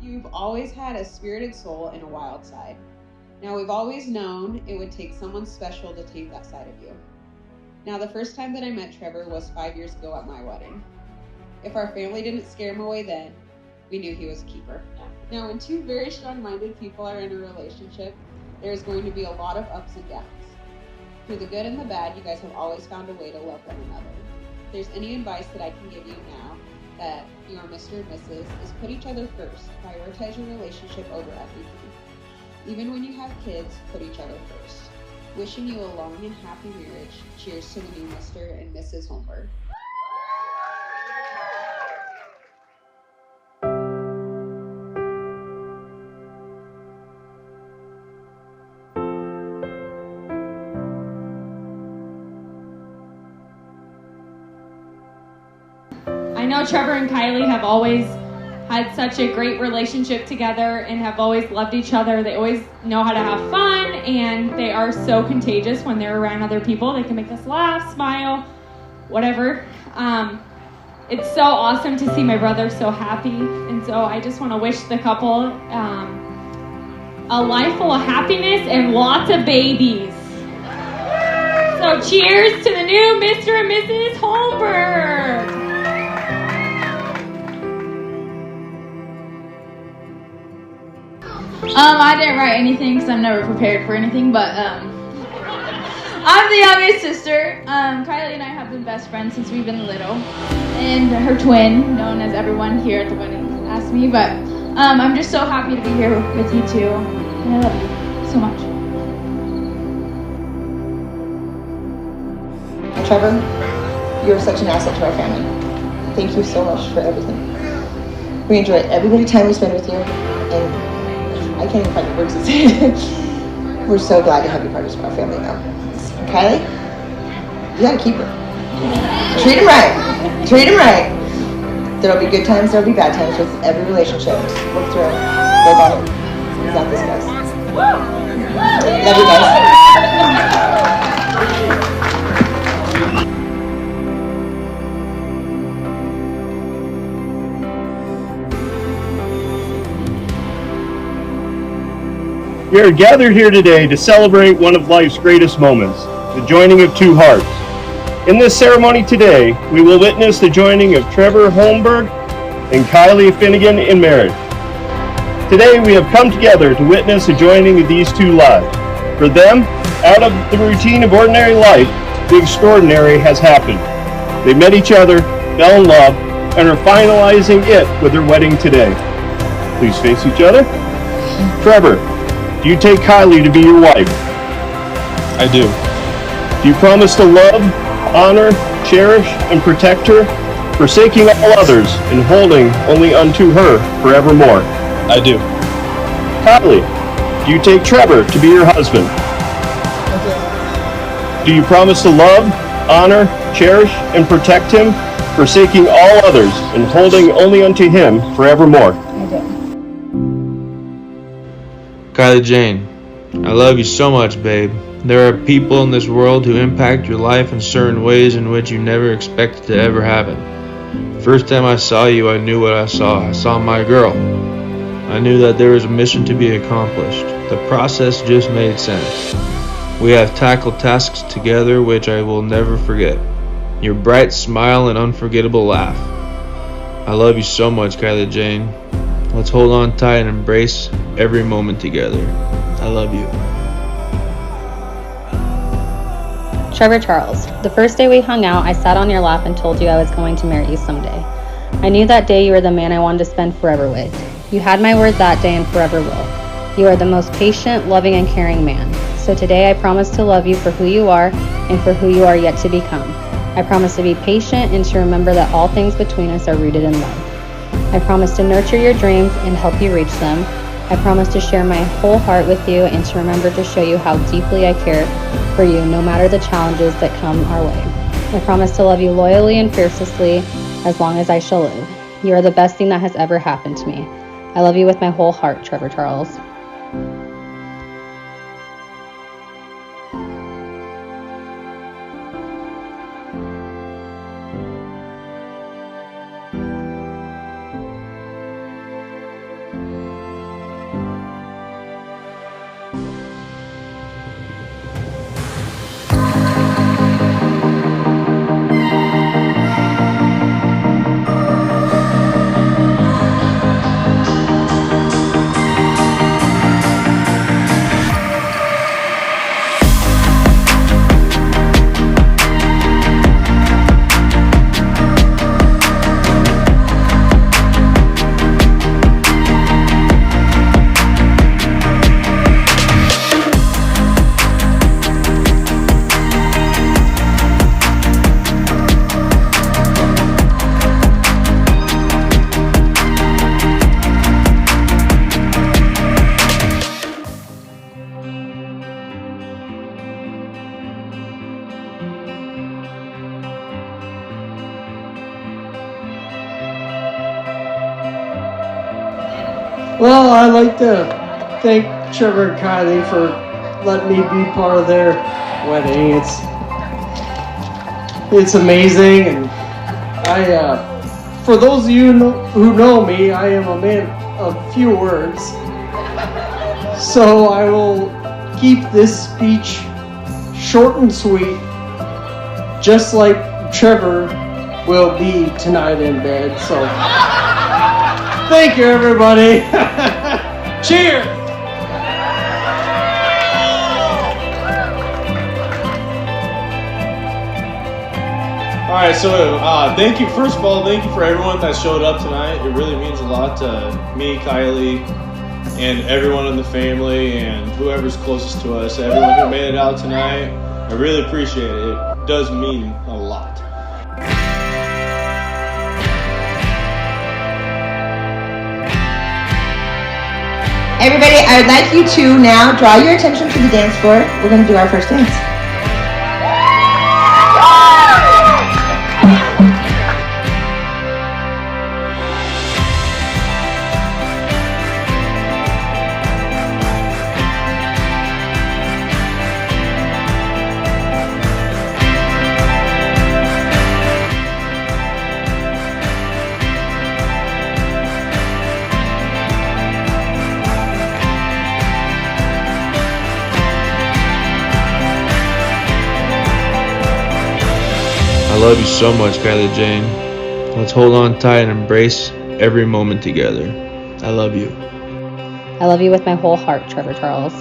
You've always had a spirited soul and a wild side. Now, we've always known it would take someone special to take that side of you. Now, the first time that I met Trevor was 5 years ago at my wedding. If our family didn't scare him away then, we knew he was a keeper. Now, when two very strong-minded people are in a relationship, there's going to be a lot of ups and downs. Through the good and the bad, you guys have always found a way to love one another. If there's any advice that I can give you now that you are Mr. and Mrs. is put each other first. Prioritize your relationship over everything. Even when you have kids, put each other first. Wishing you a long and happy marriage. Cheers to the new Mr. and Mrs. Holmberg. I know Trevor and Kylie have always had such a great relationship together and have always loved each other. They always know how to have fun, and they are so contagious when they're around other people. They can make us laugh, smile, whatever. It's so awesome to see my brother so happy, and so I just want to wish the couple a life full of happiness and lots of babies. So cheers to the new Mr. and Mrs. Holmberg. I didn't write anything because I'm never prepared for anything, but I'm the youngest sister. Kylie and I have been best friends since we've been little, and her twin, known as everyone here at the wedding, asked me, but I'm just so happy to be here with you two, and I love you so much. Trevor, you're such an asset to our family. Thank you so much for everything. We enjoy every time we spend with you, and I can't even find the words to say it. We're so glad to have you part of our family now. Kylie, you gotta keep her. Treat him right. Treat him right. There'll be good times, there'll be bad times with every relationship. Work through it. Work on it. You got this, guys. Love you guys. We are gathered here today to celebrate one of life's greatest moments, the joining of two hearts. In this ceremony today, we will witness the joining of Trevor Holmberg and Kylie Finnegan in marriage. Today we have come together to witness the joining of these two lives. For them, out of the routine of ordinary life, the extraordinary has happened. They met each other, fell in love, and are finalizing it with their wedding today. Please face each other. Trevor, do you take Kylie to be your wife? I do. Do you promise to love, honor, cherish, and protect her, forsaking all others and holding only unto her forevermore? I do. Kylie, do you take Trevor to be your husband? I Do you promise to love, honor, cherish, and protect him, forsaking all others and holding only unto him forevermore? do. Kylie Jane, I love you so much, babe. There are people in this world who impact your life in certain ways in which you never expected to ever happen. The first time I saw you, I knew what I saw. I saw my girl. I knew that there was a mission to be accomplished. The process just made sense. We have tackled tasks together which I will never forget. Your bright smile and unforgettable laugh. I love you so much, Kylie Jane. Let's hold on tight and embrace every moment together. I love you. Trevor Charles, the first day we hung out, I sat on your lap and told you I was going to marry you someday. I knew that day you were the man I wanted to spend forever with. You had my word that day and forever will. You are the most patient, loving, and caring man. So today I promise to love you for who you are and for who you are yet to become. I promise to be patient and to remember that all things between us are rooted in love. I promise to nurture your dreams and help you reach them. I promise to share my whole heart with you and to remember to show you how deeply I care for you no matter the challenges that come our way. I promise to love you loyally and fiercely as long as I shall live. You are the best thing that has ever happened to me. I love you with my whole heart, Trevor Charles. Well, I'd like to thank Trevor and Kylie for letting me be part of their wedding. It's amazing, and for those of you who know me, I am a man of few words. So I will keep this speech short and sweet, just like Trevor will be tonight in bed. So thank you, everybody. Cheers. All right, so thank you. First of all, thank you for everyone that showed up tonight. It really means a lot to me, Kylie, and everyone in the family, and whoever's closest to us. Everyone who made it out tonight, I really appreciate it. It does mean a lot. Everybody, I would like you to now draw your attention to the dance floor. We're going to do our first dance. I love you so much, Kylie Jane. Let's hold on tight and embrace every moment together. I love you. I love you with my whole heart, Trevor Charles.